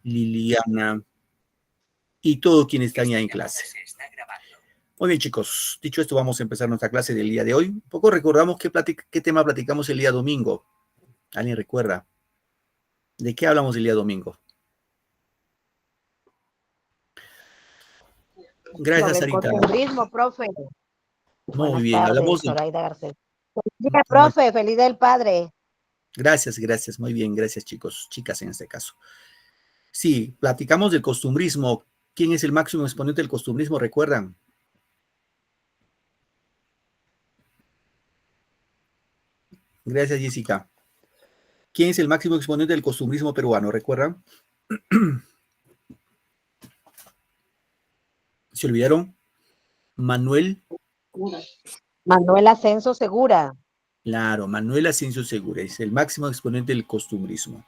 Liliana y todos quienes están ya en clase. Muy bien, chicos. Dicho esto, vamos a empezar nuestra clase del día de hoy. Un poco recordamos qué tema platicamos el día domingo. ¿Alguien recuerda? ¿De qué hablamos el día domingo? Gracias, Sobre el Sarita. costumbrismo, profe. Muy bien. Hablamos de... Zoraida Garcés. Feliz día, profe. Feliz día del padre. Gracias, gracias. Muy bien. Gracias, chicos. Chicas, en este caso. Sí, platicamos del costumbrismo. ¿Quién es el máximo exponente del costumbrismo? ¿Recuerdan? Gracias, Jessica. ¿Quién es el máximo exponente del costumbrismo peruano? ¿Recuerdan? ¿Se olvidaron? Manuel Ascenso Segura. Claro, Manuel Asensio Segura es el máximo exponente del costumbrismo.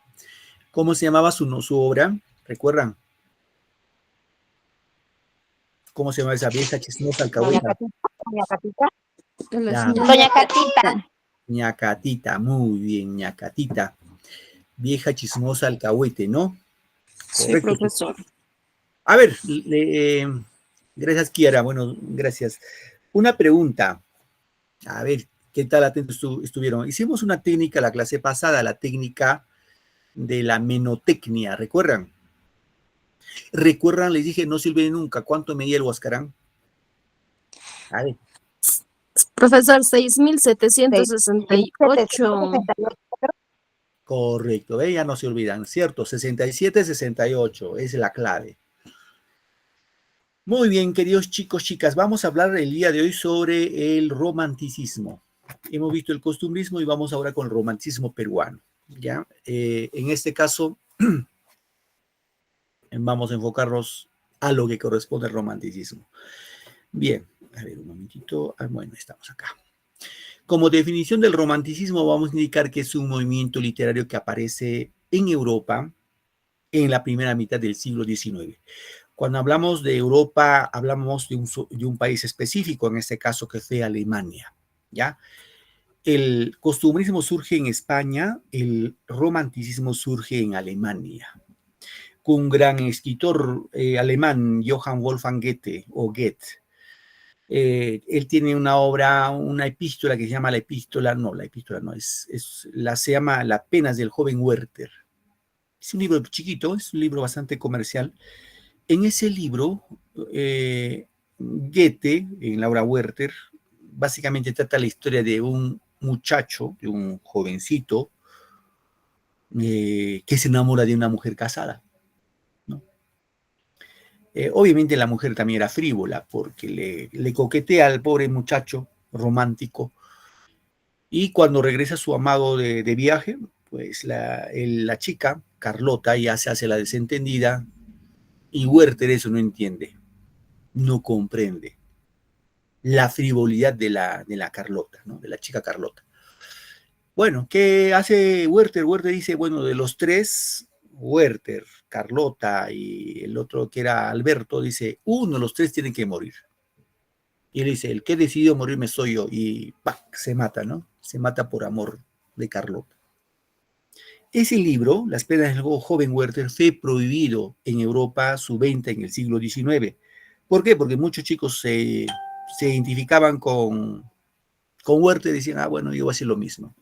¿Cómo se llamaba su obra? ¿Recuerdan? ¿Cómo se llama esa vieja chismosa alcahueta? Doña Catita. Doña Catita. Ñacatita, muy bien, Ñacatita. Vieja chismosa alcahuete, ¿no? Sí, Correcto. profesor. A ver, gracias, Kiara. Bueno, gracias. Una pregunta. A ver, ¿qué tal atentos estuvieron? Hicimos una técnica la clase pasada, la técnica de la menotecnia, ¿recuerdan? ¿Recuerdan? Les dije, no sirve nunca. ¿Cuánto medía el Huascarán? A ver. Profesor, 6.768. Correcto, ya no se olvidan, ¿cierto? 67, 68, es la clave. Muy bien, queridos chicos, chicas, vamos a hablar el día de hoy sobre el romanticismo. Hemos visto el costumbrismo y vamos ahora con el romanticismo peruano, ¿ya? En este caso, vamos a enfocarnos a lo que corresponde al romanticismo. Bien, a ver un momentito. Bueno, estamos acá. Como definición del romanticismo, vamos a indicar que es un movimiento literario que aparece en Europa en la primera mitad del siglo XIX. Cuando hablamos de Europa, hablamos de un país específico, en este caso que fue Alemania, ¿ya? El costumbrismo surge en España, el romanticismo surge en Alemania, con un gran escritor alemán, Johann Wolfgang Goethe, o Goethe. Él tiene una obra, una epístola que se llama se llama Las penas del joven Werther. Es un libro chiquito, es un libro bastante comercial. En ese libro, Goethe, en la obra Werther, básicamente trata la historia de un muchacho, de un jovencito, que se enamora de una mujer casada, ¿no? Obviamente la mujer también era frívola, porque le coquetea al pobre muchacho romántico, y cuando regresa su amado de viaje, pues la chica, Carlota, ya se hace la desentendida, y Werther eso no entiende, no comprende la frivolidad de la Carlota, ¿no? De la chica Carlota. Bueno, ¿qué hace Werther? Werther dice, bueno, de los tres, Werther, Carlota y el otro que era Alberto, dice, uno de los tres tiene que morir. Y él dice, el que decidió morirme soy yo. Y ¡pac! Se mata, ¿no? Se mata por amor de Carlota. Ese libro, Las penas del joven Werther, fue prohibido en Europa su venta en el siglo XIX. ¿Por qué? Porque muchos chicos se identificaban con Werther y decían, bueno, yo voy a hacer lo mismo.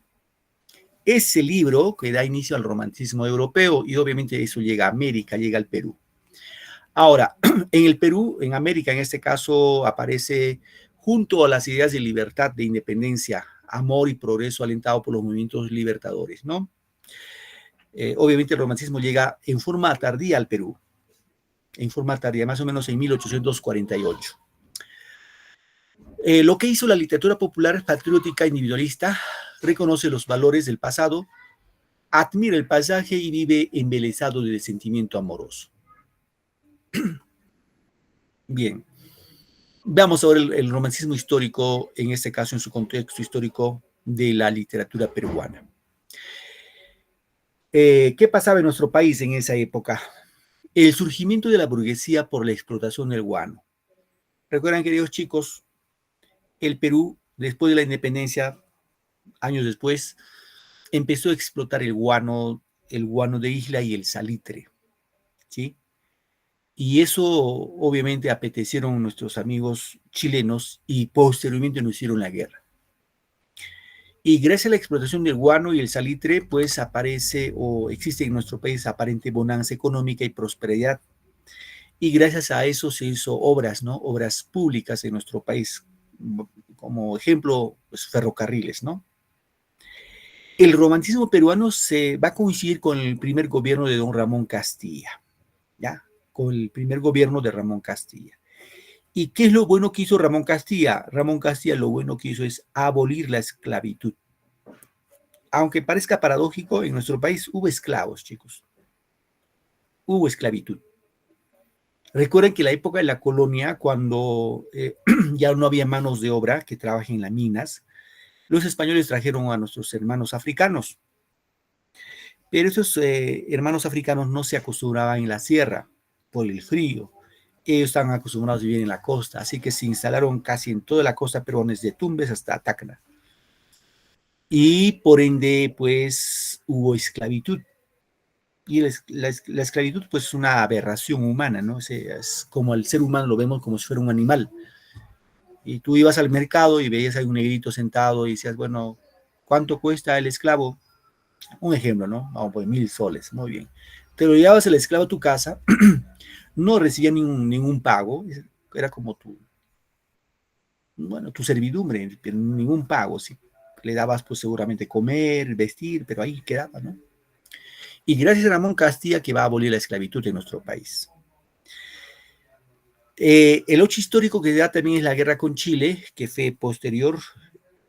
Ese libro que da inicio al romanticismo europeo, y obviamente eso llega a América, llega al Perú. Ahora, en el Perú, en América en este caso, aparece junto a las ideas de libertad, de independencia, amor y progreso alentado por los movimientos libertadores, ¿no? Obviamente el romanticismo llega en forma tardía al Perú, en forma tardía, más o menos en 1848. Lo que hizo la literatura popular patriótica individualista, reconoce los valores del pasado, admira el paisaje y vive embelesado de sentimiento amoroso. Bien, veamos ahora el romanticismo histórico, en este caso en su contexto histórico de la literatura peruana. ¿Qué pasaba en nuestro país en esa época? El surgimiento de la burguesía por la explotación del guano. Recuerdan, queridos chicos, el Perú, después de la independencia, años después, empezó a explotar el guano de isla y el salitre. ¿sí? Y eso obviamente apetecieron nuestros amigos chilenos y posteriormente nos hicieron la guerra. Y gracias a la explotación del guano y el salitre, pues aparece o existe en nuestro país aparente bonanza económica y prosperidad. Y gracias a eso se hizo obras, ¿no? Obras públicas en nuestro país. Como ejemplo, pues ferrocarriles, ¿no? El romanticismo peruano se va a coincidir con el primer gobierno de don Ramón Castilla, ¿ya? Con el primer gobierno de Ramón Castilla. ¿Y qué es lo bueno que hizo Ramón Castilla? Ramón Castilla lo bueno que hizo es abolir la esclavitud. Aunque parezca paradójico, en nuestro país hubo esclavos, chicos. Hubo esclavitud. Recuerden que la época de la colonia, cuando ya no había manos de obra que trabajen en las minas, los españoles trajeron a nuestros hermanos africanos. Pero esos hermanos africanos no se acostumbraban en la sierra por el frío. Ellos estaban acostumbrados a vivir en la costa, así que se instalaron casi en toda la costa peruana, desde Tumbes hasta Tacna. Y por ende, pues, hubo esclavitud. Y la esclavitud, pues, es una aberración humana, ¿no? Es como el ser humano lo vemos como si fuera un animal. Y tú ibas al mercado y veías a un negrito sentado y decías, bueno, ¿cuánto cuesta el esclavo? Un ejemplo, ¿no? Vamos a poner 1,000 soles, muy bien. Te lo llevabas el esclavo a tu casa, no recibía ningún pago, era como tu servidumbre, ningún pago, ¿sí? Le dabas pues seguramente comer, vestir, pero ahí quedaba, ¿no? Y gracias a Ramón Castilla que va a abolir la esclavitud en nuestro país. El hecho histórico que da también es la guerra con Chile, que fue posterior,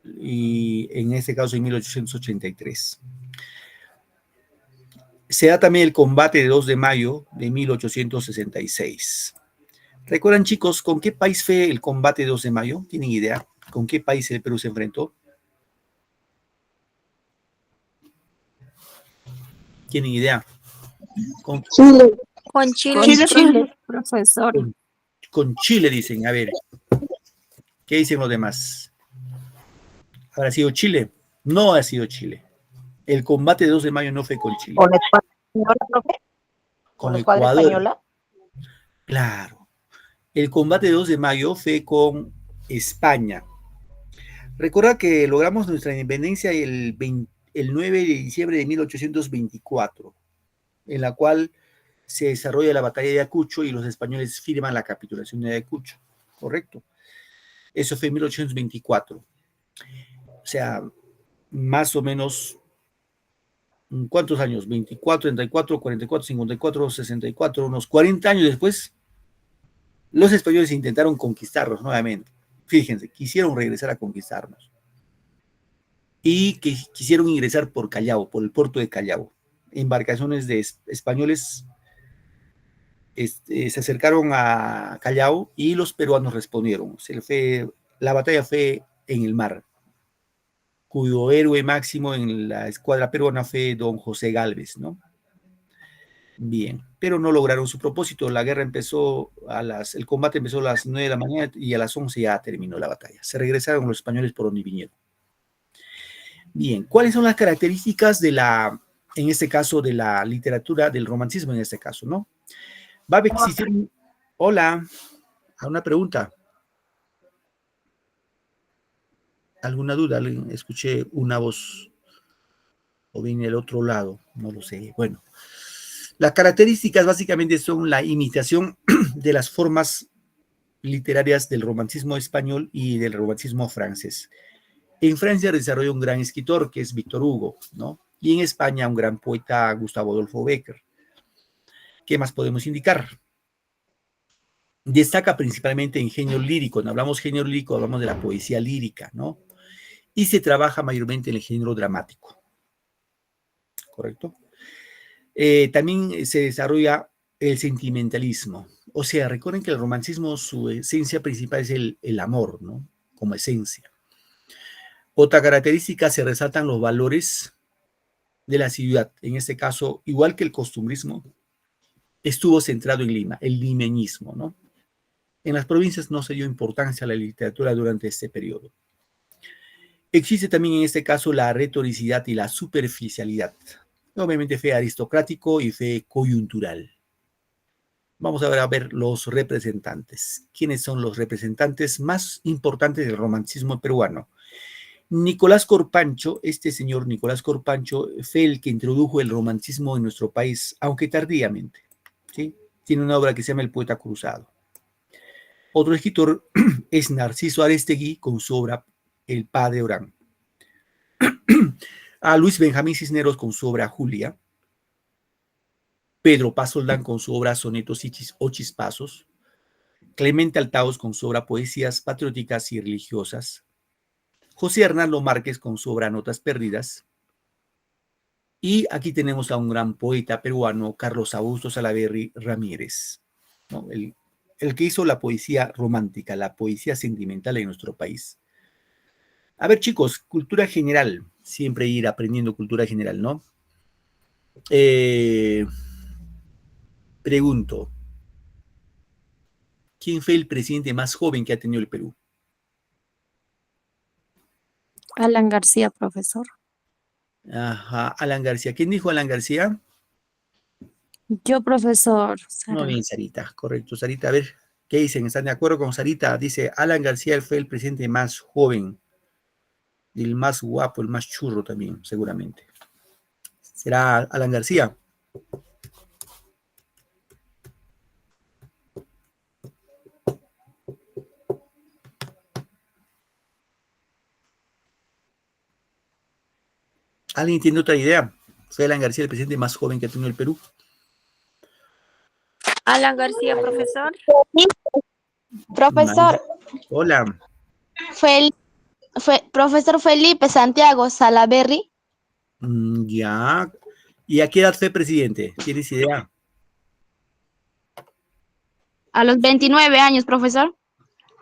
y en este caso en 1883. Se da también el combate de 2 de mayo de 1866. ¿Recuerdan, chicos, con qué país fue el combate de 2 de mayo? ¿Tienen idea? ¿Con qué país el Perú se enfrentó? ¿Tienen idea? Con Chile. Con Chile, profesor. Chile, dicen. A ver, ¿qué dicen los demás? ¿Habrá sido Chile? No ha sido Chile. El combate de 2 de mayo no fue con Chile. ¿Con la escuadra española, profe? ¿Con la escuadra Ecuador. española? Claro. El combate de 2 de mayo fue con España. Recuerda que logramos nuestra independencia el 9 de diciembre de 1824, en la cual se desarrolla la batalla de Ayacucho y los españoles firman la capitulación de Ayacucho, ¿correcto? Eso fue en 1824. O sea, más o menos, ¿cuántos años? 24, 34, 44, 54, 64, unos 40 años después, los españoles intentaron conquistarnos nuevamente. Fíjense, quisieron regresar a conquistarnos. Y que quisieron ingresar por Callao, por el puerto de Callao. Embarcaciones de españoles se acercaron a Callao y los peruanos respondieron. La batalla fue en el mar, cuyo héroe máximo en la escuadra peruana fue don José Gálvez, ¿no? Bien, pero no lograron su propósito. La guerra empezó el combate empezó a las 9 de la mañana y a las 11 ya terminó la batalla. Se regresaron los españoles por donde vinieron. Bien, ¿cuáles son las características en este caso, de la literatura, del romancismo en este caso, ¿no? Va a existir Hola, ¿alguna pregunta? ¿Alguna duda? Escuché una voz o viene del otro lado, no lo sé. Bueno, las características básicamente son la imitación de las formas literarias del romancismo español y del romancismo francés. En Francia desarrolla un gran escritor que es Víctor Hugo, ¿no? Y en España un gran poeta, Gustavo Adolfo Bécquer. ¿Qué más podemos indicar? Destaca principalmente en género lírico. Cuando hablamos género lírico, hablamos de la poesía lírica, ¿no? Y se trabaja mayormente en el género dramático. ¿Correcto? También se desarrolla el sentimentalismo. O sea, recuerden que el romancismo, su esencia principal es el amor, ¿no? Como esencia. Otra característica, se resaltan los valores de la ciudad. En este caso, igual que el costumbrismo, estuvo centrado en Lima, el limeñismo, ¿no? En las provincias no se dio importancia a la literatura durante este periodo. Existe también en este caso la retoricidad y la superficialidad. Obviamente fe aristocrático y fe coyuntural. Vamos a ver los representantes. ¿Quiénes son los representantes más importantes del romanticismo peruano? Nicolás Corpancho, este señor Nicolás Corpancho fue el que introdujo el romanticismo en nuestro país, aunque tardíamente, ¿sí? Tiene una obra que se llama El Poeta Cruzado. Otro escritor es Narciso Arestegui con su obra El Padre Orán. A Luis Benjamín Cisneros con su obra Julia. Pedro Paz Soldán con su obra Sonetos o Chispazos. Clemente Altaos con su obra Poesías Patrióticas y Religiosas. José Hernando Márquez con su obra Notas Perdidas. Y aquí tenemos a un gran poeta peruano, Carlos Augusto Salaverry Ramírez, ¿no? El que hizo la poesía romántica, la poesía sentimental en nuestro país. A ver, chicos, cultura general, siempre ir aprendiendo cultura general, ¿no? Pregunto, ¿quién fue el presidente más joven que ha tenido el Perú? Alan García, profesor. Ajá, Alan García. ¿Quién dijo Alan García? Yo, profesor. Sara. Muy bien, Sarita, correcto. Sarita, a ver, ¿qué dicen? ¿Están de acuerdo con Sarita? Dice, Alan García fue el presidente más joven, el más guapo, el más churro también, seguramente. ¿Será Alan García? ¿Alguien tiene otra idea? ¿Fue Alan García el presidente más joven que ha tenido el Perú? Alan García, profesor. Profesor, Hola. Profesor Felipe Santiago Salaverry. Ya. ¿Y a qué edad fue presidente? ¿Tienes idea? A los 29 años, profesor.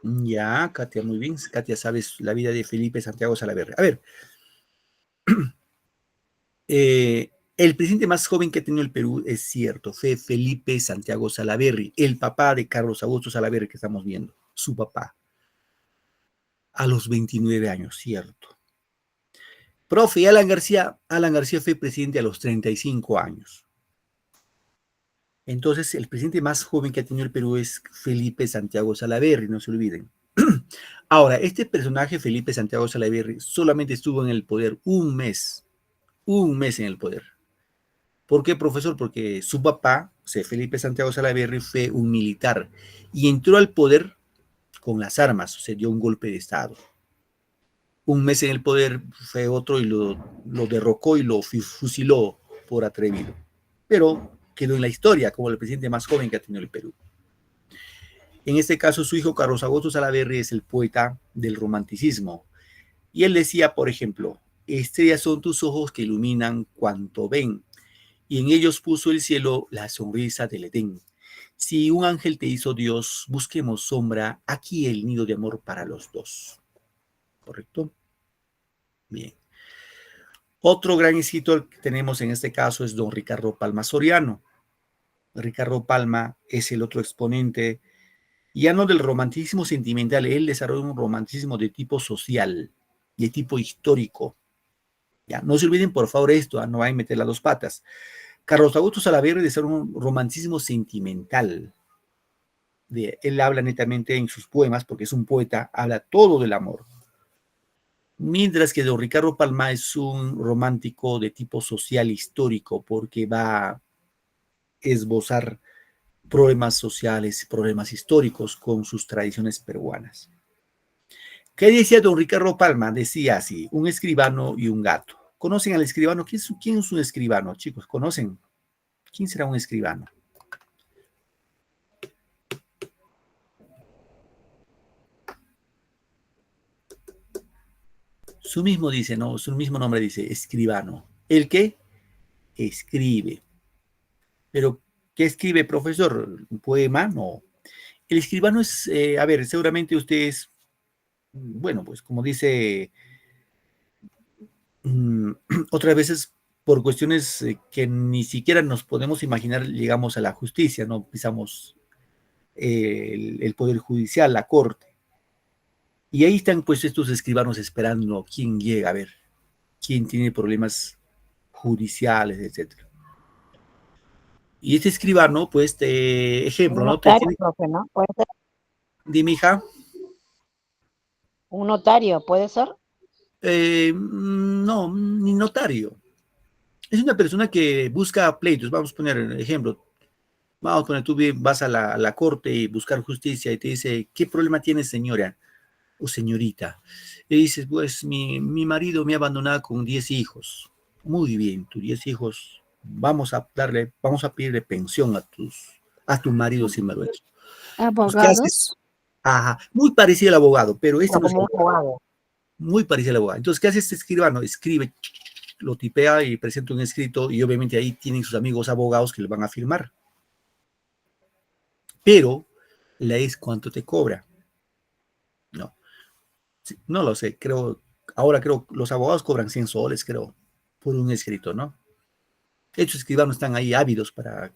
Ya, Katia, muy bien. Katia, sabes la vida de Felipe Santiago Salaverry. A ver. El presidente más joven que ha tenido el Perú, es cierto, fue Felipe Santiago Salaverry, el papá de Carlos Augusto Salaverry que estamos viendo, su papá. A los 29 años, cierto. Profe, Alan García fue presidente a los 35 años. Entonces, el presidente más joven que ha tenido el Perú es Felipe Santiago Salaverry, no se olviden. Ahora, este personaje, Felipe Santiago Salaverry, solamente estuvo en el poder un mes en el poder. ¿Por qué, profesor? Porque su papá, Felipe Santiago Salaverry, fue un militar y entró al poder con las armas, o sea, dio un golpe de Estado. Un mes en el poder fue otro y lo derrocó y lo fusiló por atrevido. Pero quedó en la historia como el presidente más joven que ha tenido el Perú. En este caso, su hijo Carlos Augusto Salaverry es el poeta del romanticismo. Y él decía, por ejemplo, estrellas son tus ojos que iluminan cuanto ven, y en ellos puso el cielo la sonrisa del Edén. Si un ángel te hizo Dios, busquemos sombra, aquí el nido de amor para los dos. ¿Correcto? Bien. Otro gran escritor que tenemos en este caso es don Ricardo Palma Soriano. Ricardo Palma es el otro exponente, ya no del romanticismo sentimental, él desarrolla un romanticismo de tipo social, de tipo histórico. Ya, no se olviden por favor esto, no vayan a meter las dos patas. Carlos Augusto Salaverry desarrolla un romanticismo sentimental. Él habla netamente en sus poemas, porque es un poeta, habla todo del amor. Mientras que don Ricardo Palma es un romántico de tipo social histórico, porque va a esbozar problemas sociales, problemas históricos con sus tradiciones peruanas. ¿Qué decía don Ricardo Palma? Decía así, un escribano y un gato. ¿Conocen al escribano? ¿Quién es un escribano, chicos? ¿Conocen? ¿Quién será un escribano? Su mismo dice, ¿no? Su mismo nombre dice, escribano. ¿El qué? Escribe. Pero, ¿qué escribe, profesor? ¿Un poema? No. El escribano es, a ver, seguramente ustedes, bueno, pues como dice, otras veces por cuestiones que ni siquiera nos podemos imaginar, llegamos a la justicia, ¿no? Pisamos el Poder Judicial, la Corte. Y ahí están pues estos escribanos esperando quién llega, a ver, quién tiene problemas judiciales, etc. Y este escribano, pues, ejemplo, Un ¿no? notario, profe, ¿no? ¿Puede ser? Dime, hija. Un notario, ¿puede ser? No, ni notario. Es una persona que busca pleitos. Vamos a poner ejemplo. Vamos a poner, tú vas a la corte y buscar justicia y te dice, ¿qué problema tiene, señora o señorita? Y dices, pues mi marido me ha abandonado con 10 hijos. Muy bien, tus 10 hijos, vamos a pedirle pensión a tu marido sinvergüenza. Entonces, ¿qué haces? Abogados. Ajá, muy parecido al abogado, pero este Pero no es como un abogado. muy parecido al abogado. Entonces, ¿qué hace este escribano? Escribe, lo tipea y presenta un escrito y obviamente ahí tienen sus amigos abogados que le van a firmar. Pero la es cuánto te cobra. No, sí, no lo sé, ahora creo los abogados cobran 100 soles, creo, por un escrito, ¿no? Estos escribanos están ahí ávidos para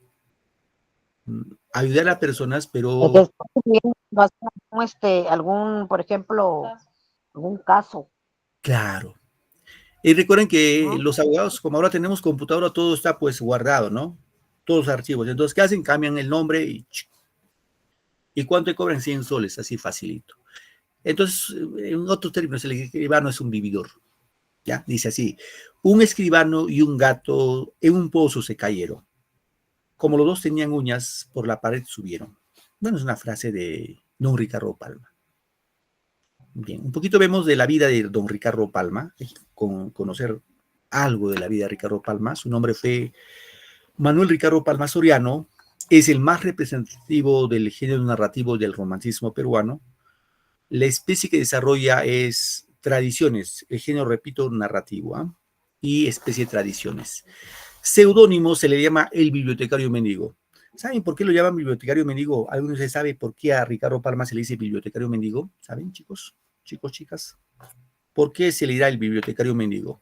ayudar a personas, Es que pero está bien, va a ser algún, por ejemplo, algún caso, claro. Y recuerden que ¿no? los abogados, como ahora tenemos computadora, todo está pues guardado, ¿no? Todos los archivos. Entonces, ¿qué hacen? Cambian el nombre y cuánto te cobran 100 soles, así facilito. Entonces, en otros términos, el escribano es un vividor. ¿Ya? Dice así, un escribano y un gato en un pozo se cayeron. Como los dos tenían uñas, por la pared subieron. Bueno, es una frase de don Ricardo Palma. Bien, un poquito vemos de la vida de don Ricardo Palma, con conocer algo de la vida de Ricardo Palma. Su nombre fue Manuel Ricardo Palma Soriano, es el más representativo del género narrativo del romanticismo peruano. La especie que desarrolla es tradiciones, el género, repito, narrativo, ¿eh? Y especie de tradiciones. Seudónimo se le llama el bibliotecario mendigo. ¿Saben por qué lo llaman bibliotecario mendigo? ¿Alguno se sabe por qué a Ricardo Palma se le dice bibliotecario mendigo? ¿Saben, chicos? Chicos, chicas. ¿Por qué se le dirá el bibliotecario mendigo?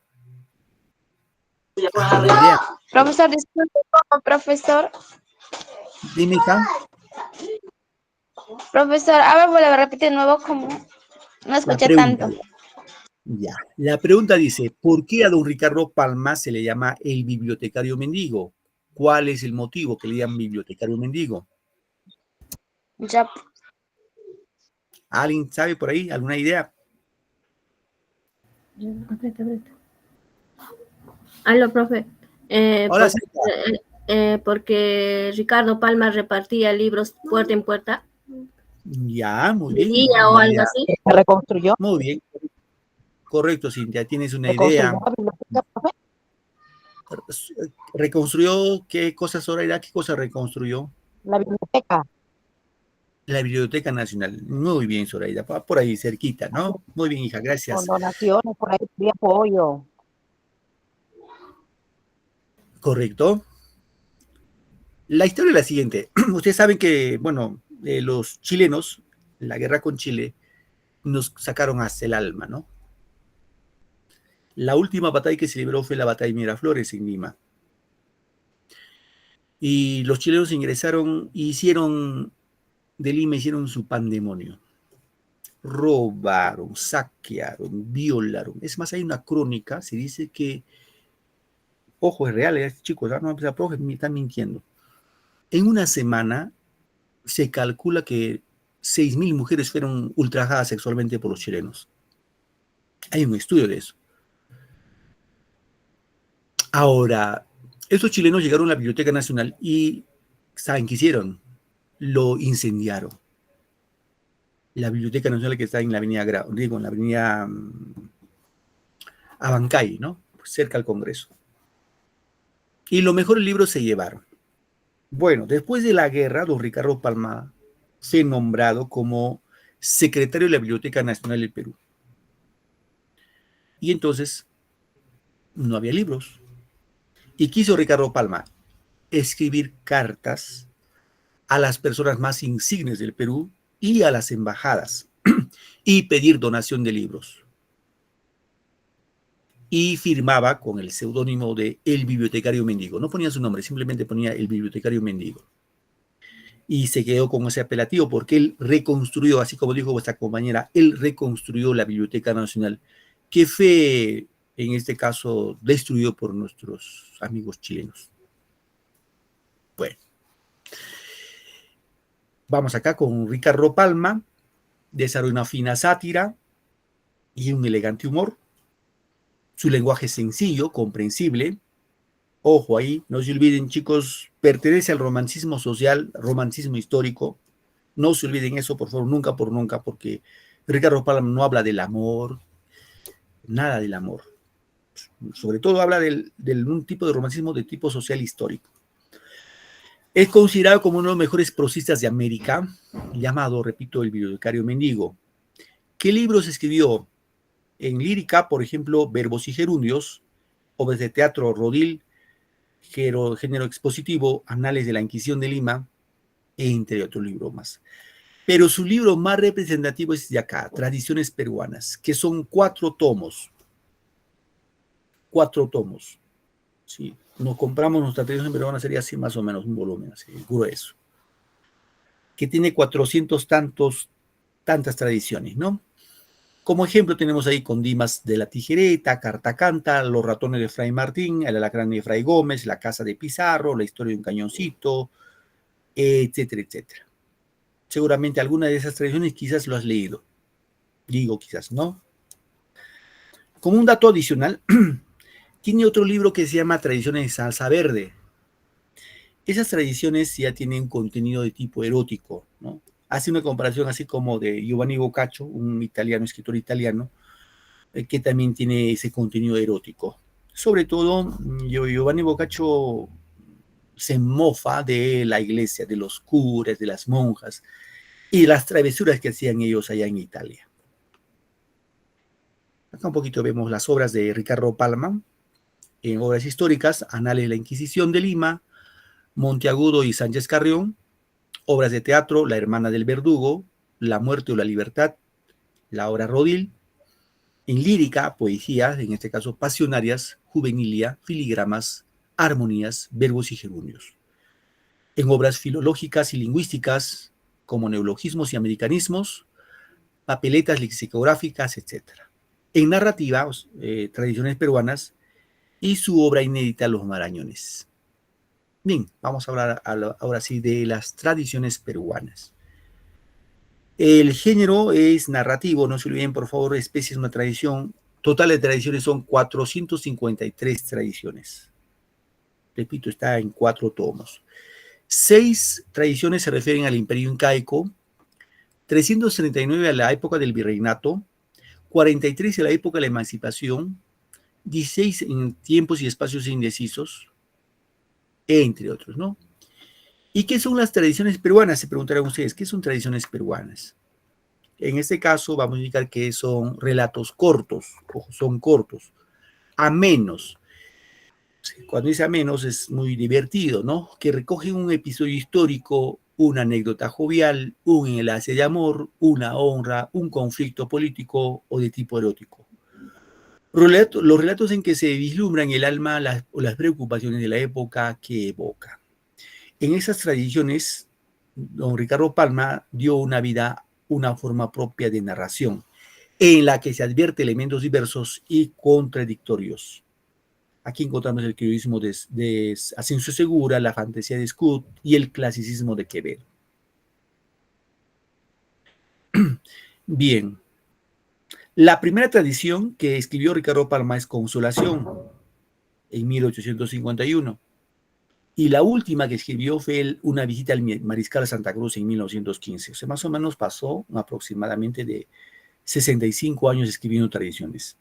¿Alguna idea? Profesor, disculpe, ¿cómo, profesor? Dime, hija. Profesor, a ver, vuelve a repetir de nuevo, como no La escuché pregunta. tanto. Ya. La pregunta dice, ¿por qué a don Ricardo Palma se le llama el bibliotecario mendigo? ¿Cuál es el motivo que le llaman bibliotecario mendigo? Ya, ¿Alguien sabe por ahí? ¿Alguna idea? Aló, profe. Hola, señora. Porque Ricardo Palma repartía libros puerta en puerta, Ya, muy bien. leía o Una algo idea. así. Se reconstruyó, Muy bien. Correcto, Cintia. Tienes una reconstruyó idea. la biblioteca, profe. ¿Reconstruyó qué cosa, Zoraida? ¿Qué cosa reconstruyó? La biblioteca, La Biblioteca Nacional. Muy bien, Zoraida. Por ahí, cerquita, así, ¿no? Muy bien, hija. con Gracias. donaciones, por ahí, de apoyo. Correcto. La historia es la siguiente. Ustedes saben que, bueno, los chilenos, la guerra con Chile, nos sacaron hasta el alma, ¿no? La última batalla que se libró fue la batalla de Miraflores en Lima. Y los chilenos ingresaron y de Lima hicieron su pandemonio. Robaron, saquearon, violaron. Es más, hay una crónica, se dice que, ojo, es real, chicos, no, profe, me están mintiendo. En una semana se calcula que 6.000 mujeres fueron ultrajadas sexualmente por los chilenos. Hay un estudio de eso. Ahora, estos chilenos llegaron a la Biblioteca Nacional y, ¿saben qué hicieron? Lo incendiaron. La Biblioteca Nacional que está en la avenida, digo, en la avenida Abancay, ¿no? Cerca al Congreso. Y los mejores libros se llevaron. Bueno, después de la guerra, don Ricardo Palma fue nombrado como secretario de la Biblioteca Nacional del Perú. Y entonces no había libros. Y quiso Ricardo Palma escribir cartas a las personas más insignes del Perú y a las embajadas y pedir donación de libros. Y firmaba con el seudónimo de El Bibliotecario Mendigo. No ponía su nombre, simplemente ponía El Bibliotecario Mendigo. Y se quedó con ese apelativo porque él reconstruyó, así como dijo vuestra compañera, él reconstruyó la Biblioteca Nacional, que fue, en este caso, destruido por nuestros amigos chilenos. Bueno, vamos acá con Ricardo Palma, desarrolla una fina sátira y un elegante humor. Su lenguaje es sencillo, comprensible. Ojo ahí, no se olviden, chicos, pertenece al romancismo social, romancismo histórico. No se olviden eso, por favor, nunca por nunca, porque Ricardo Palma no habla del amor, nada del amor. Sobre todo habla de un tipo de romancismo de tipo social histórico. Es considerado como uno de los mejores prosistas de América, llamado, repito, el bibliotecario mendigo. ¿Qué libros escribió? En lírica, por ejemplo, Verbos y Gerundios, obras de teatro Rodil, género expositivo, Anales de la Inquisición de Lima, entre otros libros más. Pero su libro más representativo es de acá, Tradiciones Peruanas, que son 4 tomos. 4 tomos. Si nos compramos nuestra tradición peruana, sería así más o menos un volumen así, grueso. Que tiene 400 tantas tradiciones, ¿no? Como ejemplo tenemos ahí Condimas de la Tijereta, Carta Canta, Los Ratones de Fray Martín, El Alacrán de Fray Gómez, La Casa de Pizarro, La Historia de un Cañoncito, etcétera, etcétera. Seguramente alguna de esas tradiciones quizás lo has leído. Digo quizás, ¿no? Como un dato adicional, tiene otro libro que se llama Tradiciones de Salsa Verde. Esas tradiciones ya tienen contenido de tipo erótico, ¿no? Hace una comparación así como de Giovanni Boccaccio, un escritor italiano, que también tiene ese contenido erótico. Sobre todo, Giovanni Boccaccio se mofa de la iglesia, de los curas, de las monjas y las travesuras que hacían ellos allá en Italia. Acá un poquito vemos las obras de Ricardo Palma, en obras históricas, Anales de la Inquisición de Lima, Monteagudo y Sánchez Carrión, obras de teatro, La Hermana del Verdugo, La Muerte o la Libertad, la obra Rodil, en lírica, poesía, en este caso pasionarias, juvenilia, filigramas, armonías, verbos y gerundios. En obras filológicas y lingüísticas, como neologismos y americanismos, papeletas lexicográficas, etc. En narrativa, tradiciones peruanas, y su obra inédita, Los Marañones. Bien, vamos a hablar ahora sí de las tradiciones peruanas. El género es narrativo, no se olviden por favor, especie es una tradición. Total de tradiciones son 453 tradiciones. Repito, está en 4 tomos. 6 tradiciones se refieren al Imperio Incaico, 339 a la época del Virreinato, 43 a la época de la Emancipación, 16 en tiempos y espacios indecisos, entre otros, ¿no? ¿Y qué son las tradiciones peruanas? Se preguntarán ustedes, ¿qué son tradiciones peruanas? En este caso vamos a indicar que son relatos cortos, ojo, son cortos, amenos. Cuando dice amenos es muy divertido, ¿no? Que recogen un episodio histórico, una anécdota jovial, un enlace de amor, una honra, un conflicto político o de tipo erótico. Los relatos en que se vislumbran el alma o las preocupaciones de la época que evoca. En esas tradiciones, don Ricardo Palma dio una forma propia de narración, en la que se advierte elementos diversos y contradictorios. Aquí encontramos el criollismo de Asensio Segura, la fantasía de Scott y el clasicismo de Quevedo. Bien. La primera tradición que escribió Ricardo Palma es Consolación, en 1851. Y la última que escribió fue una visita al Mariscal Santa Cruz en 1915. O sea, más o menos pasó aproximadamente de 65 años escribiendo tradiciones.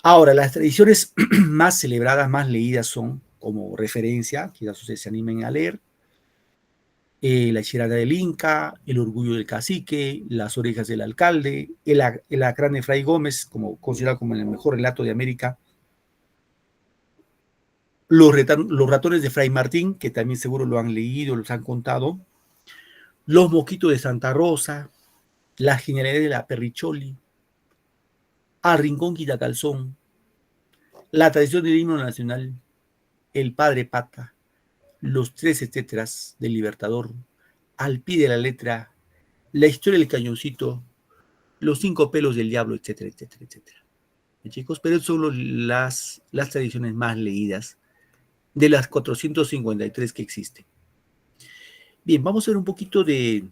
Ahora, las tradiciones más celebradas, más leídas son, como referencia, quizás ustedes se animen a leer, La Hechicera del Inca, El Orgullo del Cacique, Las Orejas del Alcalde, El Alacrán de Fray Gómez, considerado como el mejor relato de América, Los Ratones de Fray Martín, que también seguro lo han leído, los han contado, Los Moquitos de Santa Rosa, La Genialidad de la Perricholi, Al Rincón Quitacalzón, La Tradición del Himno Nacional, El Padre Pata, Los Tres Etcéteras del Libertador, Al Pie de la Letra, La Historia del Cañoncito, Los 5 Pelos del Diablo, etcétera, etcétera, etcétera. Chicos, pero son las tradiciones más leídas de las 453 que existen. Bien, vamos a ver un poquito de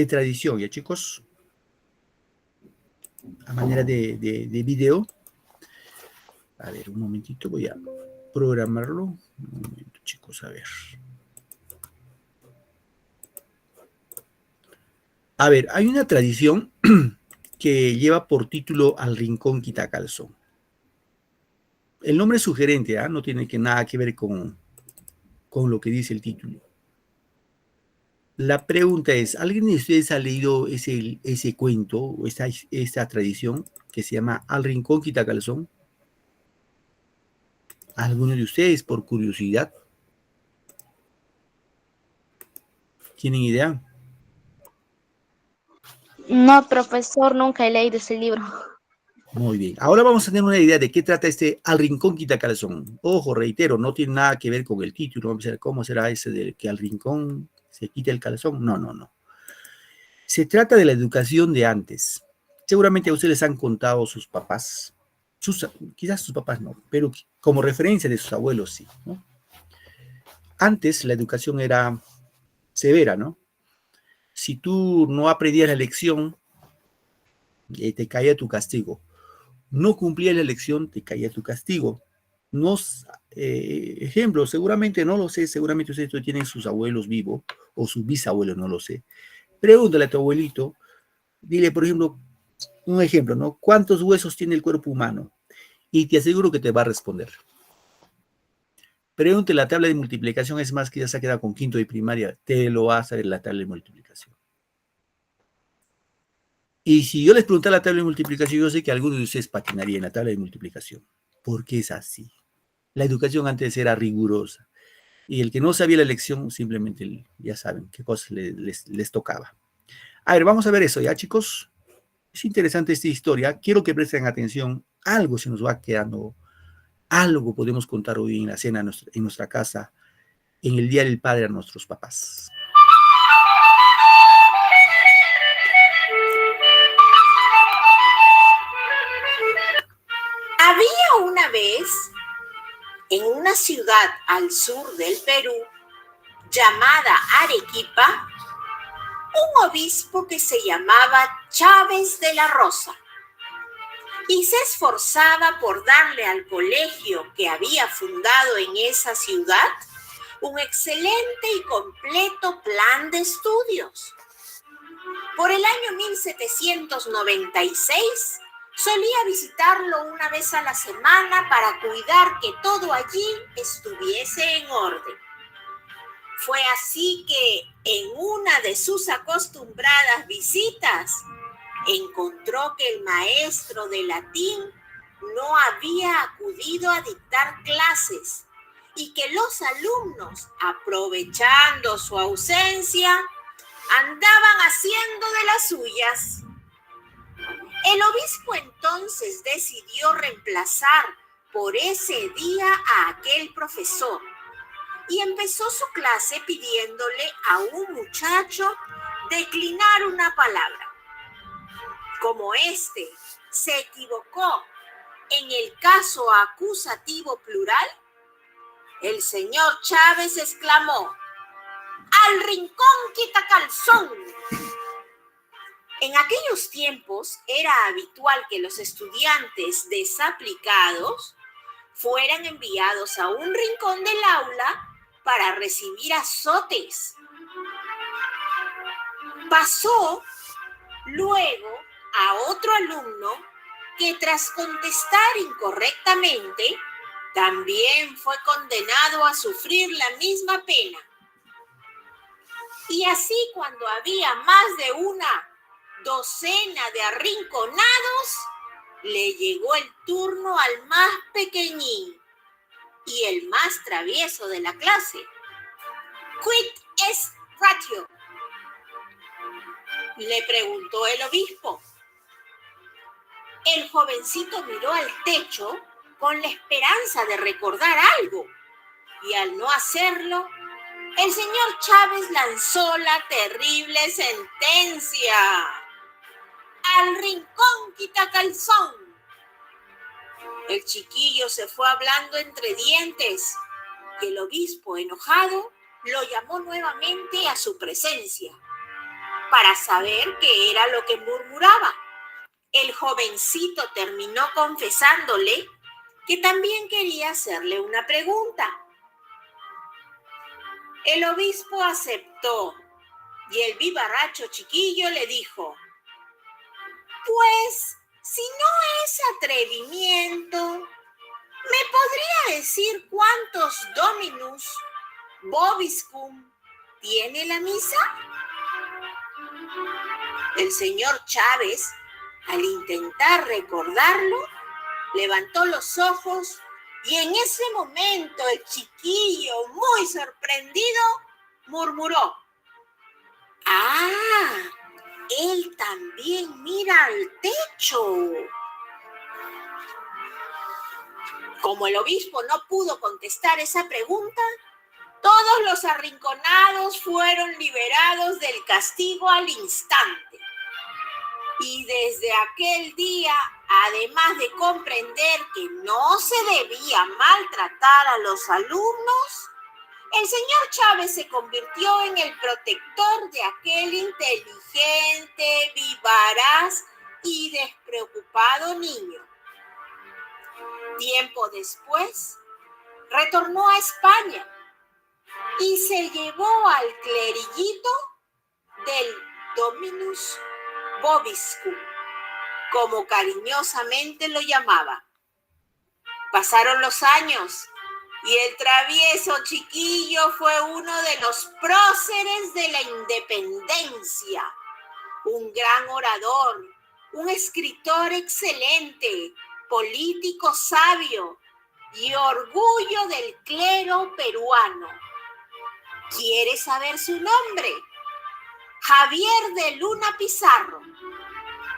tradición, ¿ya, chicos? A manera de video. A ver, un momentito, voy a programarlo. Un momento, chicos, a ver. A ver, hay una tradición que lleva por título Al Rincón Quitacalzón. El nombre es sugerente, ¿eh? No tiene nada que ver con lo que dice el título. La pregunta es, ¿alguien de ustedes ha leído ese cuento o esta tradición que se llama Al Rincón Quitacalzón? ¿Alguno de ustedes, por curiosidad? ¿Tienen idea? No, profesor, nunca he leído ese libro. Muy bien. Ahora vamos a tener una idea de qué trata este Al Rincón Quitacalzón. Ojo, reitero, no tiene nada que ver con el título. Vamos a ver cómo será ese de que al rincón se quita el calzón. No, no, no. Se trata de la educación de antes. Seguramente a ustedes les han contado sus papás. Quizás sus papás no, pero como referencia de sus abuelos sí, ¿no? Antes la educación era severa, ¿no? Si tú no aprendías la lección, te caía tu castigo. No cumplías la lección, te caía tu castigo. Ejemplo, seguramente no lo sé, seguramente ustedes tienen sus abuelos vivos o sus bisabuelos, no lo sé. Pregúntale a tu abuelito, dile, por ejemplo, un ejemplo, ¿no? ¿Cuántos huesos tiene el cuerpo humano? Y te aseguro que te va a responder. Pregúntale la tabla de multiplicación, es más que ya se ha quedado con quinto de primaria, te lo va a saber la tabla de multiplicación. Y si yo les preguntara la tabla de multiplicación, yo sé que algunos de ustedes patinarían en la tabla de multiplicación, porque es así. La educación antes era rigurosa. Y el que no sabía la lección, simplemente ya saben qué cosas les tocaba. A ver, vamos a ver eso, ¿ya, chicos? Es interesante esta historia. Quiero que presten atención. Algo se nos va quedando. Algo podemos contar hoy en la cena en nuestra casa, en el Día del Padre a nuestros papás. Había una vez, en una ciudad al sur del Perú, llamada Arequipa, un obispo que se llamaba Chávez de la Rosa y se esforzaba por darle al colegio que había fundado en esa ciudad un excelente y completo plan de estudios. Por el año 1796, solía visitarlo una vez a la semana para cuidar que todo allí estuviese en orden. Fue así que en una de sus acostumbradas visitas, encontró que el maestro de latín no había acudido a dictar clases y que los alumnos, aprovechando su ausencia, andaban haciendo de las suyas. El obispo entonces decidió reemplazar por ese día a aquel profesor y empezó su clase pidiéndole a un muchacho declinar una palabra. Como éste se equivocó en el caso acusativo plural, el señor Chávez exclamó: ¡Al rincón quitacalzón! En aquellos tiempos era habitual que los estudiantes desaplicados fueran enviados a un rincón del aula para recibir azotes. Pasó luego a otro alumno que tras contestar incorrectamente también fue condenado a sufrir la misma pena. Y así, cuando había más de una docena de arrinconados, le llegó el turno al más pequeñín y el más travieso de la clase. ¿Quid est ratio?, le preguntó el obispo. El jovencito miró al techo con la esperanza de recordar algo, y al no hacerlo, el señor Chávez lanzó la terrible sentencia: ¡al rincón quitacalzón! El chiquillo se fue hablando entre dientes y el obispo, enojado, lo llamó nuevamente a su presencia para saber qué era lo que murmuraba. El jovencito terminó confesándole que también quería hacerle una pregunta. El obispo aceptó y el vivarracho chiquillo le dijo: pues, si no es atrevimiento, ¿me podría decir cuántos Dominus Vobiscum tiene la misa? El señor Chávez, al intentar recordarlo, levantó los ojos y en ese momento el chiquillo, muy sorprendido, murmuró: ¡ah! Él también mira al techo. Como el obispo no pudo contestar esa pregunta, todos los arrinconados fueron liberados del castigo al instante. Y desde aquel día, además de comprender que no se debía maltratar a los alumnos, el señor Chávez se convirtió en el protector de aquel inteligente, vivaz y despreocupado niño. Tiempo después, retornó a España y se llevó al cleriguito del Dominus Vobiscum, como cariñosamente lo llamaba. Pasaron los años y el travieso chiquillo fue uno de los próceres de la independencia, un gran orador, un escritor excelente, político sabio y orgullo del clero peruano. ¿Quiere saber su nombre? Javier de Luna Pizarro,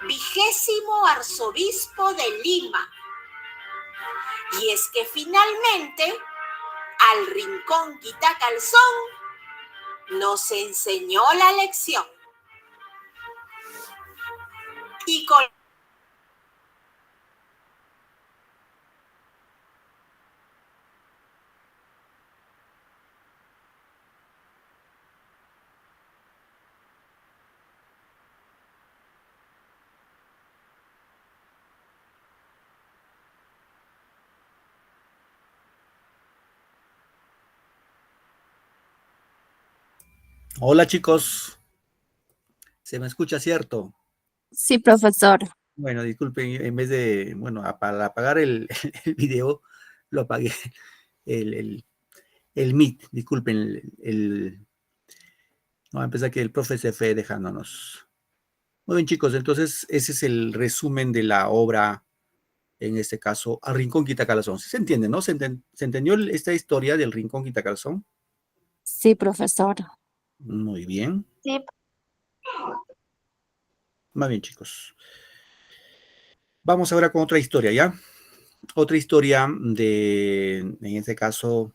20º arzobispo de Lima. Y es que finalmente, al rincón quitacalzón, nos enseñó la lección. Y con Hola chicos, ¿se me escucha cierto? Sí, profesor. Bueno, disculpen, en vez de, bueno, para apagar el video, lo apagué, el Meet, disculpen, no, a empezar que el profe se fue dejándonos. Muy bien chicos, entonces ese es el resumen de la obra, en este caso, Al Rincón Quitacalzón. ¿Se entiende, no? ¿Se entendió esta historia del Rincón Quitacalzón? Sí, profesor. Muy bien. Sí, Muy bien, chicos. Vamos ahora con otra historia, ¿ya? Otra historia de, en este caso,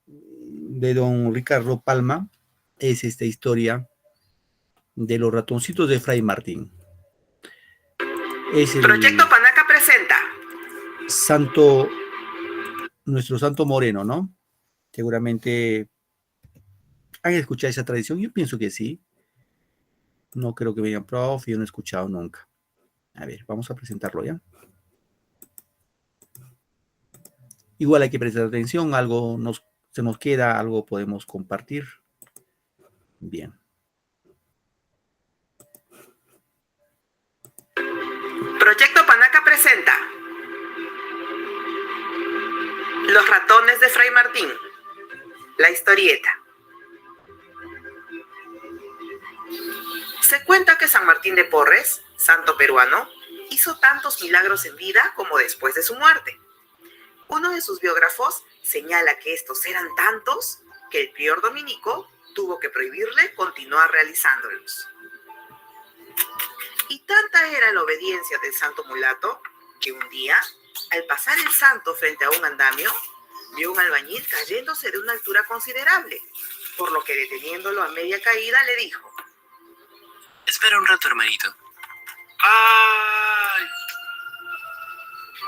de don Ricardo Palma, es esta historia de los ratoncitos de Fray Martín. Es el Proyecto Panaca presenta santo, nuestro santo moreno, ¿no? Seguramente han escuchado esa tradición, yo pienso que sí. No creo que vengan, prof, yo no he escuchado nunca. A ver, vamos a presentarlo ya. Igual hay que prestar atención, algo se nos queda, algo podemos compartir. Bien. Proyecto Panaca presenta Los ratones de Fray Martín, la historieta. Se cuenta que San Martín de Porres, santo peruano, hizo tantos milagros en vida como después de su muerte. Uno de sus biógrafos señala que estos eran tantos que el prior dominico tuvo que prohibirle continuar realizándolos. Y tanta era la obediencia del santo mulato que un día, al pasar el santo frente a un andamio, vio un albañil cayéndose de una altura considerable, por lo que deteniéndolo a media caída le dijo: espera un rato, hermanito. ¡Ay!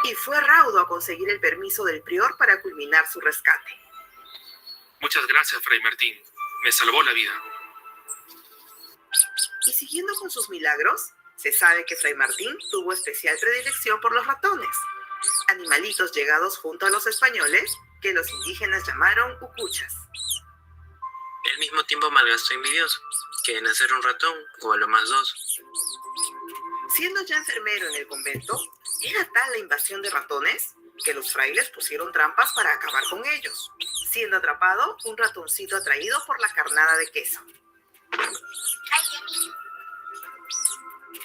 y fue raudo a conseguir el permiso del prior para culminar su rescate. Muchas gracias, Fray Martín. Me salvó la vida. Y siguiendo con sus milagros, se sabe que Fray Martín tuvo especial predilección por los ratones, animalitos llegados junto a los españoles que los indígenas llamaron ucuchas. Al mismo tiempo malgastó envidioso, que de nacer un ratón o a lo más dos. Siendo ya enfermero en el convento, era tal la invasión de ratones que los frailes pusieron trampas para acabar con ellos, siendo atrapado un ratoncito atraído por la carnada de queso.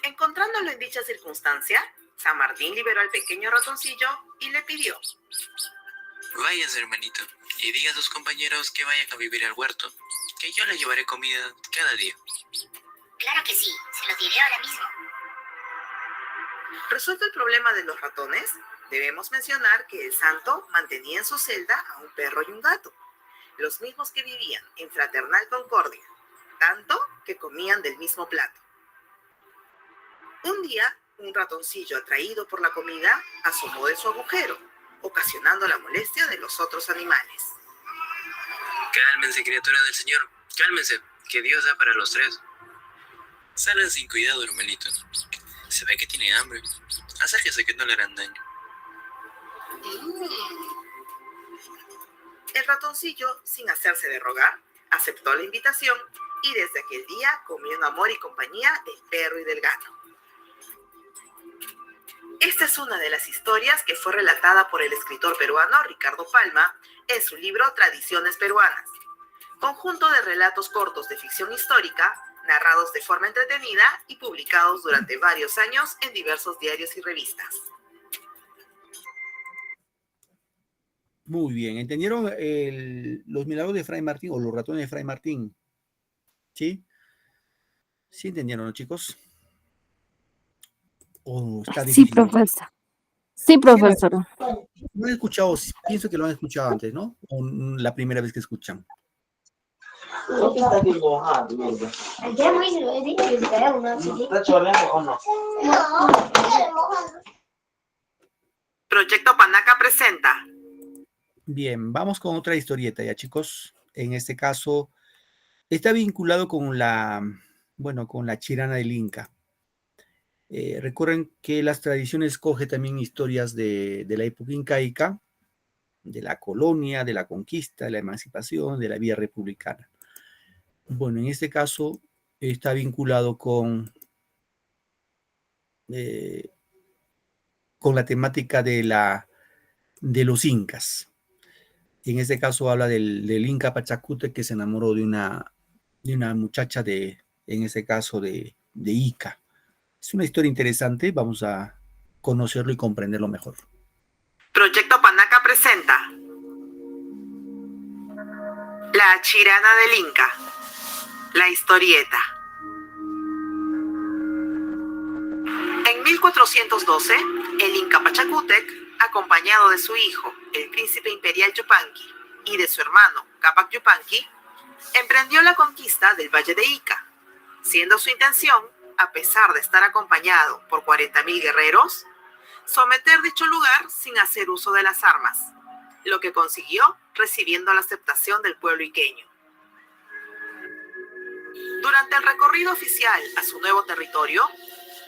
Encontrándolo en dicha circunstancia, San Martín liberó al pequeño ratoncillo y le pidió: Váyase, hermanito, y diga a sus compañeros que vayan a vivir al huerto, que yo les llevaré comida cada día. Claro que sí, se los diré ahora mismo. Resuelto el problema de los ratones, debemos mencionar que el santo mantenía en su celda a un perro y un gato, los mismos que vivían en fraternal concordia, tanto que comían del mismo plato. Un día, un ratoncillo atraído por la comida asomó de su agujero, ocasionando la molestia de los otros animales. Cálmense, criaturas del Señor, cálmense, que Dios da para los tres. Salgan sin cuidado, hermanitos. Se ve que tiene hambre. Acérquese que no le harán daño. El ratoncillo, sin hacerse de rogar, aceptó la invitación y desde aquel día comió en amor y compañía del perro y del gato. Esta es una de las historias que fue relatada por el escritor peruano Ricardo Palma en su libro Tradiciones Peruanas, conjunto de relatos cortos de ficción histórica, narrados de forma entretenida y publicados durante varios años en diversos diarios y revistas. Muy bien, ¿entendieron los milagros de Fray Martín o los ratones de Fray Martín? ¿Sí? ¿Sí entendieron, ¿no, chicos? ¿O está Sí, difícil? profesor. Sí, profesor. No he escuchado, pienso que lo han escuchado antes, ¿no? O la primera vez que escuchan. Proyecto Panaca presenta. Bien, vamos con otra historieta ya, chicos. En este caso, está vinculado con con la Chirana del Inca. Recuerden que las tradiciones coge también historias de la época incaica, de la colonia, de la conquista, de la emancipación, de la vía republicana. Bueno, en este caso está vinculado con la temática de los incas. En este caso habla del Inca Pachacútec que se enamoró de una muchacha en este caso de Ica. Es una historia interesante, vamos a conocerlo y comprenderlo mejor. Proyecto Panaca presenta La Chirana del Inca, la historieta. En 1412, el Inca Pachacútec, acompañado de su hijo, el príncipe imperial Yupanqui, y de su hermano, Cápac Yupanqui, emprendió la conquista del Valle de Ica, siendo su intención, a pesar de estar acompañado por 40.000 guerreros, someter dicho lugar sin hacer uso de las armas, lo que consiguió recibiendo la aceptación del pueblo iqueño. Durante el recorrido oficial a su nuevo territorio,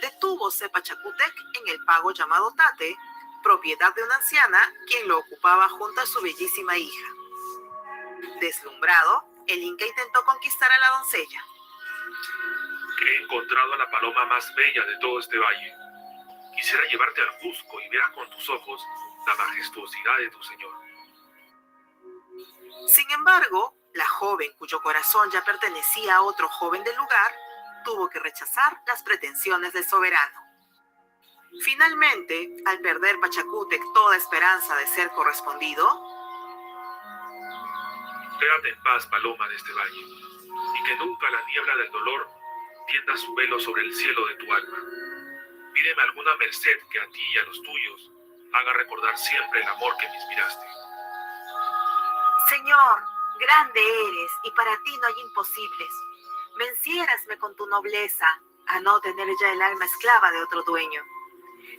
detúvose Pachacútec en el pago llamado Tate, propiedad de una anciana quien lo ocupaba junto a su bellísima hija. Deslumbrado, el Inca intentó conquistar a la doncella. He encontrado a la paloma más bella de todo este valle. Quisiera llevarte al Cusco y veas con tus ojos la majestuosidad de tu señor. Sin embargo, la joven, cuyo corazón ya pertenecía a otro joven del lugar, tuvo que rechazar las pretensiones del soberano. Finalmente, al perder Pachacútec toda esperanza de ser correspondido, Quédate en paz, paloma de este valle, y que nunca la niebla del dolor tienda su velo sobre el cielo de tu alma. Pídeme alguna merced que a ti y a los tuyos haga recordar siempre el amor que me inspiraste. Señor, grande eres y para ti no hay imposibles. Venciérasme con tu nobleza a no tener ya el alma esclava de otro dueño.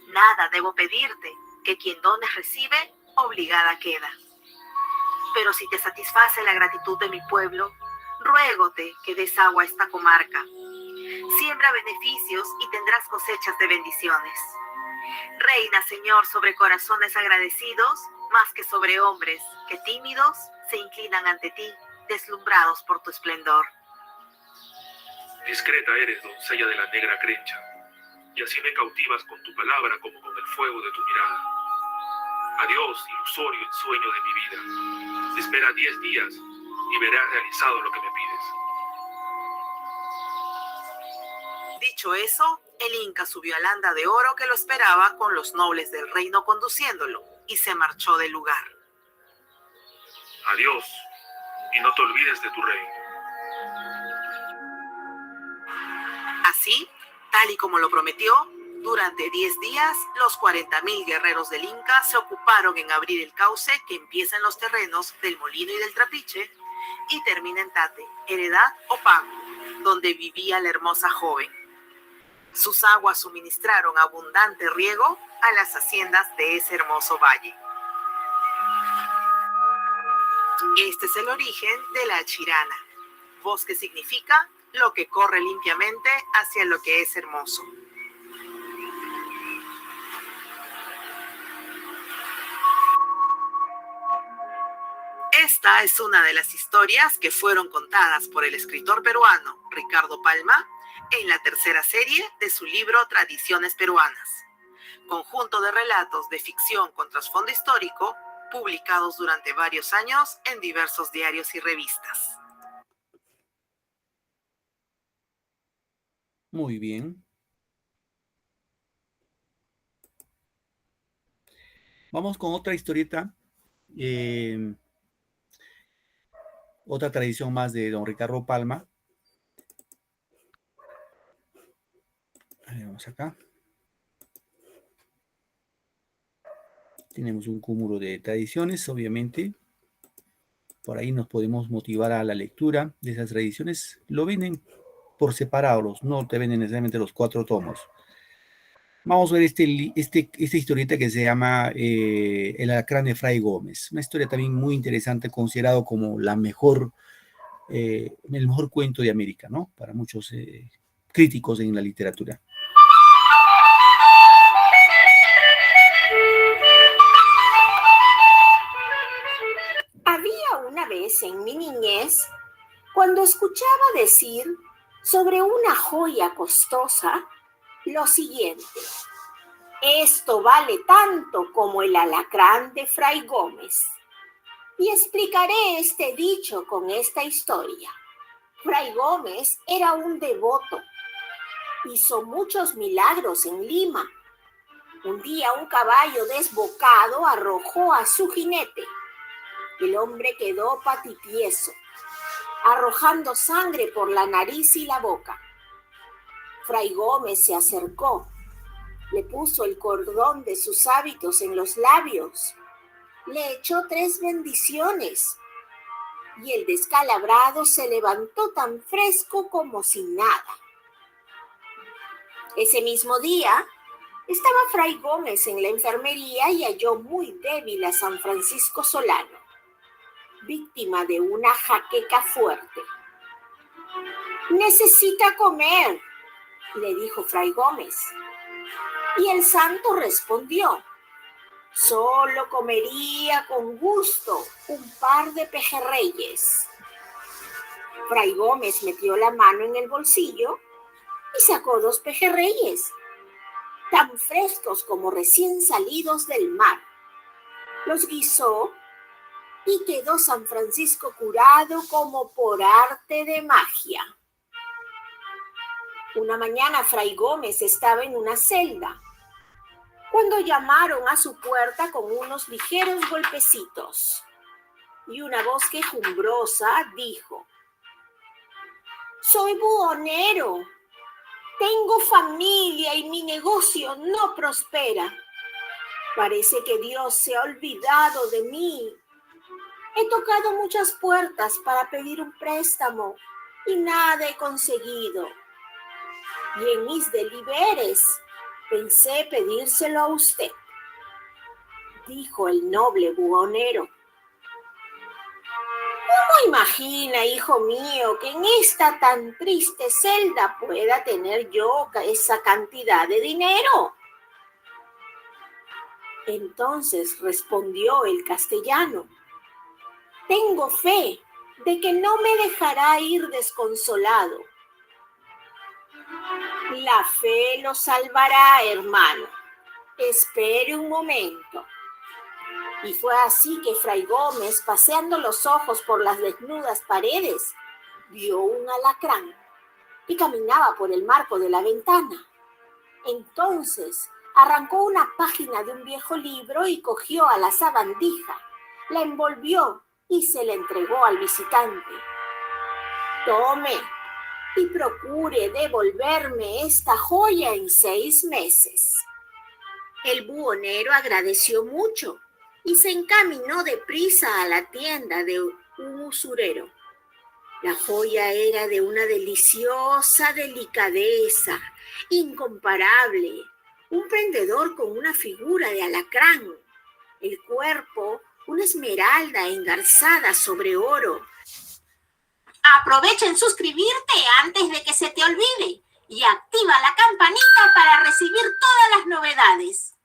Nada debo pedirte, que quien dones recibe, obligada queda. Pero si te satisface la gratitud de mi pueblo, ruégote que des agua a esta comarca. Siembra beneficios y tendrás cosechas de bendiciones. Reina, Señor, sobre corazones agradecidos, más que sobre hombres que tímidos se inclinan ante ti, deslumbrados por tu esplendor. Discreta eres, doncella de la negra crencha, y así me cautivas con tu palabra como con el fuego de tu mirada. Adiós, ilusorio ensueño de mi vida. Espera 10 días y verás realizado lo que me pides. Dicho eso, el Inca subió al anda de oro que lo esperaba con los nobles del reino conduciéndolo y se marchó del lugar. Adiós, y no te olvides de tu rey. Así, tal y como lo prometió, durante 10 días, los 40.000 guerreros del Inca se ocuparon en abrir el cauce que empieza en los terrenos del Molino y del Trapiche y termina en Tate, Heredad o Pago, donde vivía la hermosa joven. Sus aguas suministraron abundante riego a las haciendas de ese hermoso valle. Este es el origen de la Chirana, voz que significa lo que corre limpiamente hacia lo que es hermoso. Esta es una de las historias que fueron contadas por el escritor peruano Ricardo Palma en la tercera serie de su libro Tradiciones Peruanas, conjunto de relatos de ficción con trasfondo histórico publicados durante varios años en diversos diarios y revistas. Muy bien. Vamos con otra historieta. Otra tradición más de don Ricardo Palma. Vamos acá. Tenemos un cúmulo de tradiciones, obviamente. Por ahí nos podemos motivar a la lectura de esas tradiciones. Lo venden por separado, no te venden necesariamente los 4 tomos. Vamos a ver esta historieta que se llama El alacrán de Fray Gómez. Una historia también muy interesante, considerado como el mejor cuento de América, ¿no? Para muchos críticos en la literatura. Había una vez en mi niñez, cuando escuchaba decir sobre una joya costosa, lo siguiente: esto vale tanto como el alacrán de Fray Gómez. Y explicaré este dicho con esta historia. Fray Gómez era un devoto. Hizo muchos milagros en Lima. Un día un caballo desbocado arrojó a su jinete. El hombre quedó patitieso, arrojando sangre por la nariz y la boca. Fray Gómez se acercó, le puso el cordón de sus hábitos en los labios, le echó 3 bendiciones y el descalabrado se levantó tan fresco como si nada. Ese mismo día estaba Fray Gómez en la enfermería y halló muy débil a San Francisco Solano, víctima de una jaqueca fuerte. «Necesita comer», le dijo Fray Gómez. Y el santo respondió: «Solo comería con gusto un par de pejerreyes». Fray Gómez metió la mano en el bolsillo y sacó 2 pejerreyes, tan frescos como recién salidos del mar. Los guisó y quedó San Francisco curado como por arte de magia. Una mañana Fray Gómez estaba en una celda, cuando llamaron a su puerta con unos ligeros golpecitos, y una voz quejumbrosa dijo: «Soy buhonero, tengo familia y mi negocio no prospera. Parece que Dios se ha olvidado de mí. He tocado muchas puertas para pedir un préstamo y nada he conseguido. Y en mis deliberes pensé pedírselo a usted». dijo el noble buhonero. ¿Cómo imagina, hijo mío, que en esta tan triste celda pueda tener yo esa cantidad de dinero? Entonces respondió el castellano: tengo fe de que no me dejará ir desconsolado. La fe lo salvará, hermano. Espere un momento. Y fue así que Fray Gómez, paseando los ojos por las desnudas paredes, vio un alacrán que caminaba por el marco de la ventana. Entonces arrancó una página de un viejo libro y cogió a la sabandija, la envolvió y se la entregó al visitante. Tome y procure devolverme esta joya en 6 meses. El buhonero agradeció mucho y se encaminó deprisa a la tienda de un usurero. La joya era de una deliciosa delicadeza, incomparable, un prendedor con una figura de alacrán, el cuerpo una esmeralda engarzada sobre oro. Aprovecha en suscribirte antes de que se te olvide y activa la campanita para recibir todas las novedades.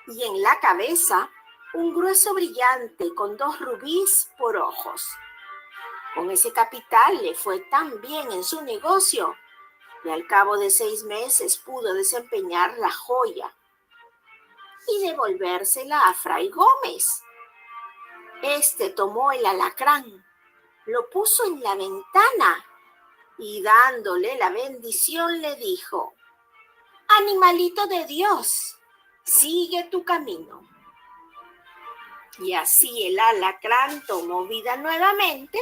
Y en la cabeza, un grueso brillante con 2 rubíes por ojos. Con ese capital le fue tan bien en su negocio y al cabo de 6 meses pudo desempeñar la joya y devolvérsela a Fray Gómez. Este tomó el alacrán, lo puso en la ventana y dándole la bendición le dijo: animalito de Dios, sigue tu camino. Y así el alacrán tomó vida nuevamente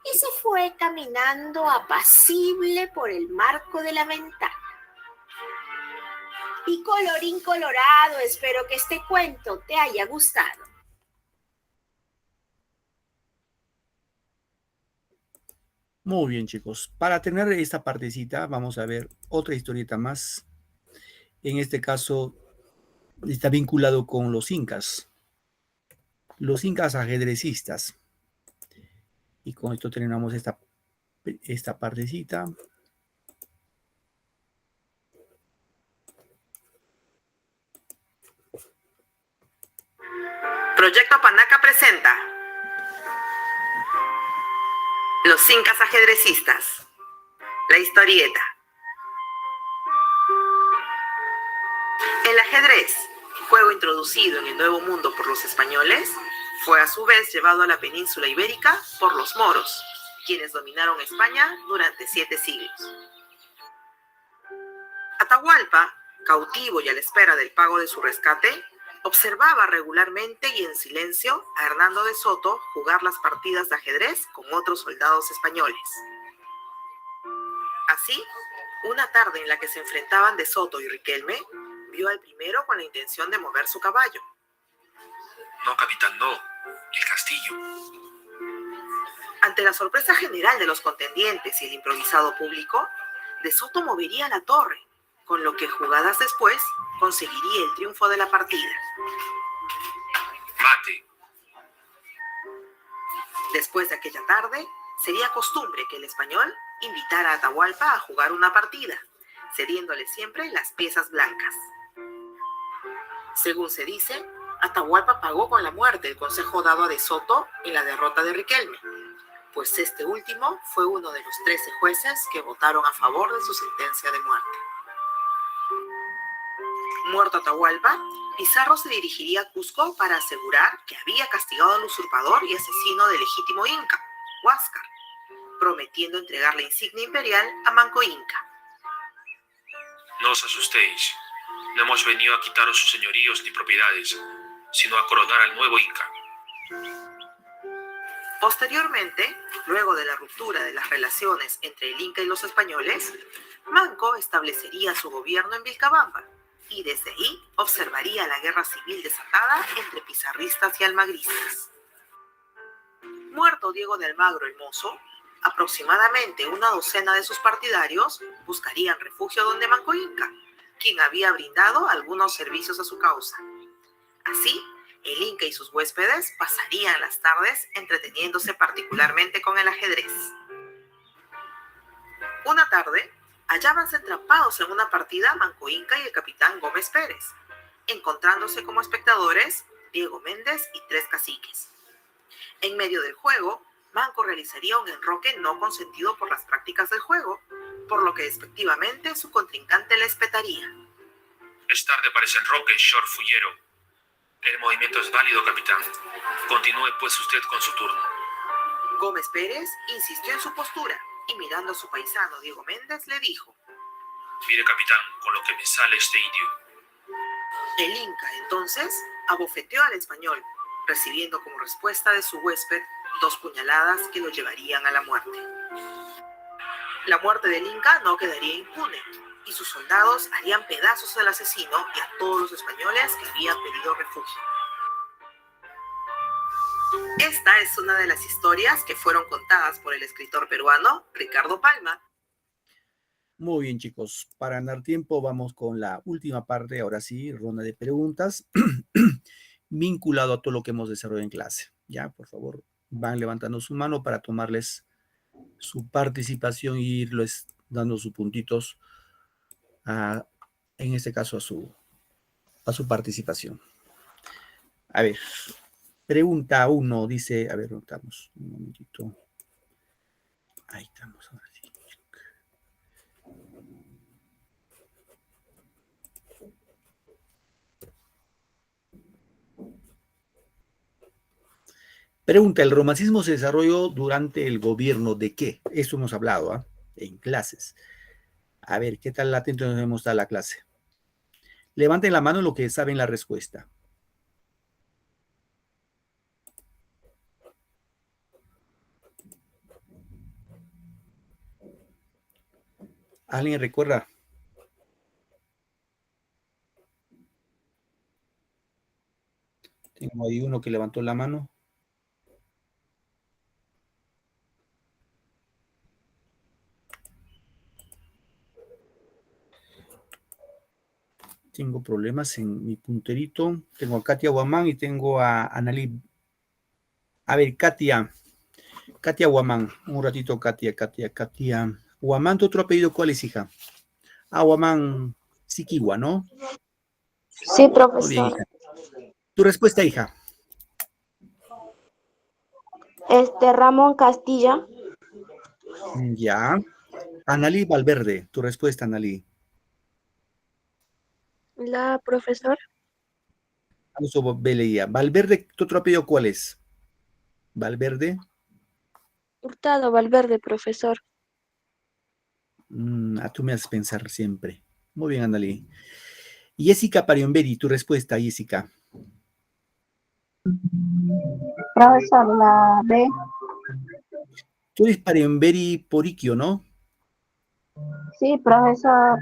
y se fue caminando apacible por el marco de la ventana. Y colorín colorado, espero que este cuento te haya gustado. Muy bien, chicos. Para tener esta partecita, vamos a ver otra historieta más. En este caso, está vinculado con los incas. Los incas ajedrecistas. Y con esto terminamos esta partecita. Proyecto Panaca presenta Los incas ajedrecistas. La historieta. El ajedrez, juego introducido en el Nuevo Mundo por los españoles, fue a su vez llevado a la península ibérica por los moros, quienes dominaron España durante 7 siglos. Atahualpa, cautivo y a la espera del pago de su rescate, observaba regularmente y en silencio a Hernando de Soto jugar las partidas de ajedrez con otros soldados españoles. Así, una tarde en la que se enfrentaban de Soto y Riquelme, vio al primero con la intención de mover su caballo. No, capitán, no. El castillo. Ante la sorpresa general de los contendientes y el improvisado público, de Soto movería la torre, con lo que jugadas después conseguiría el triunfo de la partida. Mate. Después de aquella tarde, sería costumbre que el español invitara a Atahualpa a jugar una partida, cediéndole siempre las piezas blancas. Según se dice, Atahualpa pagó con la muerte el consejo dado a De Soto en la derrota de Riquelme, pues este último fue uno de los 13 jueces que votaron a favor de su sentencia de muerte. Muerto Atahualpa, Pizarro se dirigiría a Cusco para asegurar que había castigado al usurpador y asesino del legítimo inca, Huáscar, prometiendo entregar la insignia imperial a Manco Inca. No os asustéis. No hemos venido a quitaros sus señoríos ni propiedades, sino a coronar al nuevo Inca. Posteriormente, luego de la ruptura de las relaciones entre el Inca y los españoles, Manco establecería su gobierno en Vilcabamba y desde ahí observaría la guerra civil desatada entre pizarristas y almagristas. Muerto Diego de Almagro el Mozo, aproximadamente una docena de sus partidarios buscarían refugio donde Manco Inca, quien había brindado algunos servicios a su causa. Así, El Inca y sus huéspedes pasarían las tardes entreteniéndose particularmente con el ajedrez. Una tarde, hallábanse atrapados en una partida Manco Inca y el capitán Gómez Pérez, encontrándose como espectadores Diego Méndez y 3 caciques. En medio del juego, Manco realizaría un enroque no consentido por las prácticas del juego, por lo que despectivamente su contrincante le espetaría. Es tarde para ese enroque, short fullero. El movimiento es válido, capitán. Continúe pues usted con su turno. Gómez Pérez insistió en su postura y mirando a su paisano Diego Méndez le dijo: Mire, capitán, con lo que me sale este indio. El Inca entonces abofeteó al español, recibiendo como respuesta de su huésped 2 puñaladas que lo llevarían a la muerte. La muerte del Inca no quedaría impune, y sus soldados harían pedazos al asesino y a todos los españoles que habían pedido refugio. Esta es una de las historias que fueron contadas por el escritor peruano Ricardo Palma. Muy bien, chicos. Para ganar tiempo, vamos con la última parte. Ahora sí, ronda de preguntas vinculado a todo lo que hemos desarrollado en clase. Ya, por favor, van levantando su mano para tomarles su participación y irles dando sus puntitos, en este caso, a su participación. A ver, pregunta 1 dice, a ver, notamos un momentito. Ahí estamos, ahora sí. Pregunta, ¿el romanticismo se desarrolló durante el gobierno de qué? Eso hemos hablado, en clases. A ver, ¿qué tal atento nos hemos dado la clase? Levanten la mano lo que saben la respuesta. ¿Alguien recuerda? Tengo ahí uno que levantó la mano. Tengo problemas en mi punterito. Tengo a Katia Guamán y tengo a Analí. A ver, Katia Guamán. Un ratito, Katia. Guamán, ¿tu otro apellido cuál es, hija? Ah, Guamán Siquigua, ¿no? Sí, Muy bien, profesor. hija. Tu respuesta, hija. Ramón Castilla. Ya. Analí Valverde. Tu respuesta, Analí. La profesor. Uso Beleía. Valverde, ¿tu otro apellido cuál es? Valverde. Hurtado Valverde, profesor. Tú me haces pensar siempre. Muy bien, Analí. Jessica Pariomberi, tu respuesta, Jessica. Profesor, la B. Tú eres Pariomberi Poriquio, ¿no? Sí, profesor.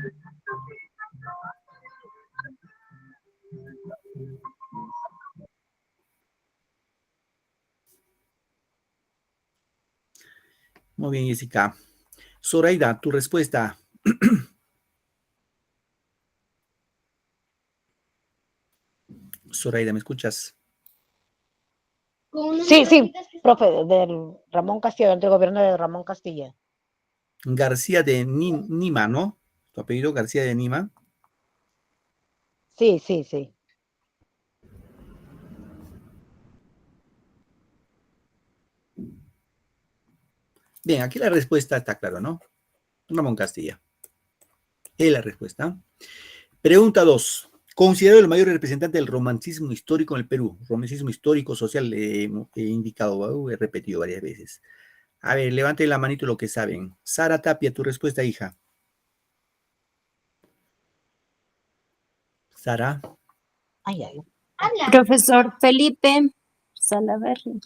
Muy bien, Jessica. Zoraida, tu respuesta. Zoraida, ¿me escuchas? Sí, profe, del Ramón Castilla, del gobierno de Ramón Castilla. García de Nima, ¿no? Tu apellido, García de Nima. Sí. Bien, aquí la respuesta está clara, ¿no? Ramón Castilla. Es la respuesta. Pregunta 2. Considerado el mayor representante del romanticismo histórico en el Perú. Romanticismo histórico, social, he indicado, he repetido varias veces. A ver, levanten la manito lo que saben. Sara Tapia, tu respuesta, hija. Sara. Ay. Profesor Felipe Salaverry.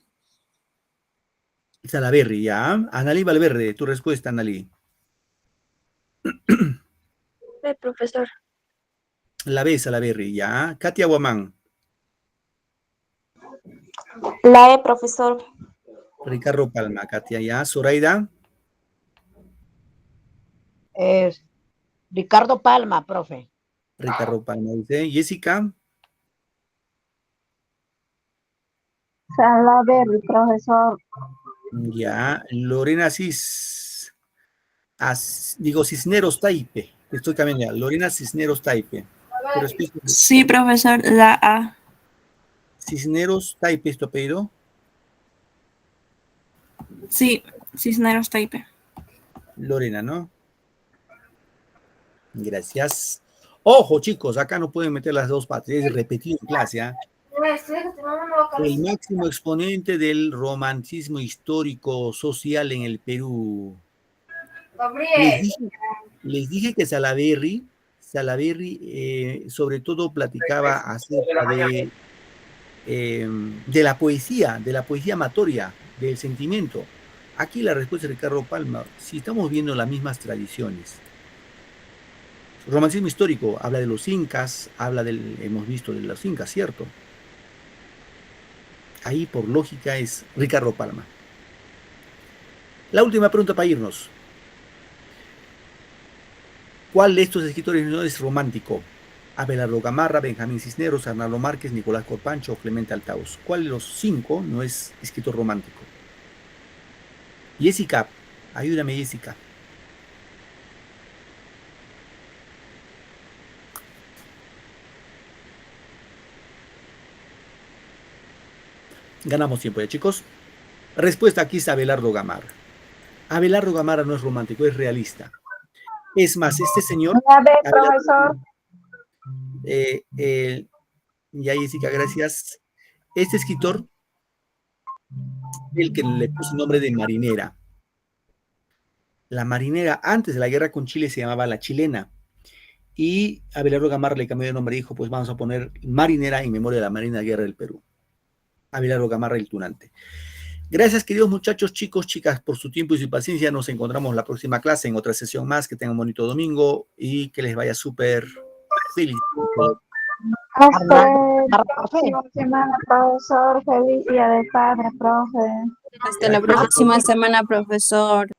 Salaverry, ya. Analí Valverde, tu respuesta, Analí. Sí, profesor. La B, Salaverry, ya. Katia Guamán. La E, profesor. Ricardo Palma, Katia, ya. Zoraida. Ricardo Palma, profe. Ricardo Palma, dice. Jessica. Salaberry, profesor. Ya, Lorena Cisneros Taipe. Estoy cambiando ya. Lorena Cisneros Taipe. Pero Sí, profesor, la A. Cisneros Taipe es tu apellido. Sí, Cisneros Taipe. Lorena, ¿no? Gracias. Ojo, chicos, acá no pueden meter las dos patas. Es repetido en clase, ¿ah? El máximo exponente del romanticismo histórico social en el Perú. Les dije que Salaberry sobre todo platicaba acerca de la poesía amatoria, del sentimiento. Aquí la respuesta de Ricardo Palma, si estamos viendo las mismas tradiciones. Romanticismo histórico habla de los incas, hemos visto de los incas, ¿cierto? Ahí por lógica es Ricardo Palma. La última pregunta para irnos. ¿Cuál de estos escritores no es romántico? Abelardo Gamarra, Benjamín Cisneros, Arnaldo Márquez, Nicolás Corpancho o Clemente Altaus. ¿Cuál de los 5 no es escritor romántico? Jessica, ayúdame Jessica. Ganamos tiempo ya, chicos. Respuesta aquí es Abelardo Gamarra. Abelardo Gamarra no es romántico, es realista. Es más, este señor... profesor. Ya, Jessica, gracias. Este escritor, el que le puso el nombre de Marinera. La Marinera, antes de la guerra con Chile, se llamaba La Chilena. Y Abelardo Gamarra le cambió de nombre y dijo, pues vamos a poner Marinera en memoria de la Marina Guerra del Perú. Abelardo Gamarra el Tunante. Gracias, queridos muchachos, chicos, chicas, por su tiempo y su paciencia. Nos encontramos la próxima clase en otra sesión más. Que tengan un bonito domingo y que les vaya súper feliz. Hasta la próxima semana, profesor. Feliz Día del Padre, profe. Hasta la próxima semana, profesor.